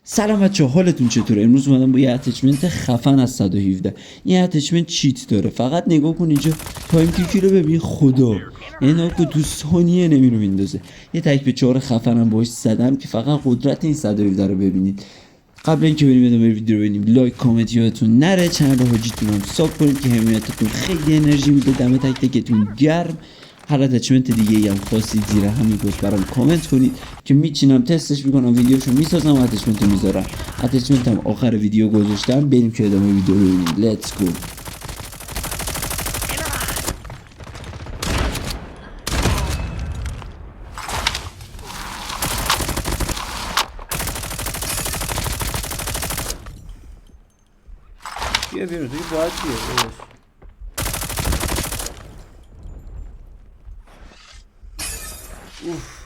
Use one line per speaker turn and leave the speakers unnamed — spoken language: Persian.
سلام بچه، حالتون چطوره؟ امروز اومدم با یه اتچمنت خفن از 117. این اتچمنت چیت داره، فقط نگاه کن اینجا تایم کیکی رو ببین. خدا یعنی نگاه کن تو ثانیه نمیرو میندازه. یه تک به 4 خفنم باش زدم که فقط قدرت این 117 رو ببینید. قبل اینکه بریم ادامه ویدیو رو ببینیم، لایک کامنت یادتون نره، چنل حاجیتون هم ساب کنید که حمایتتون خیلی انرژی میده. دم تک تکتون گرم. هر اتچمنت دیگه هم خواستید زیر همین پست برام کامنت کنید که میچینم تستش میکنم، ویدیوشو میسازم و اتچمنت رو میذارم. اتچمنت هم آخر ویدیو گذاشتم، بریم که ادامه ویدیو رو ببینیم. لیتس گو.
بیا بیرون دیگه، باید بیا. اوف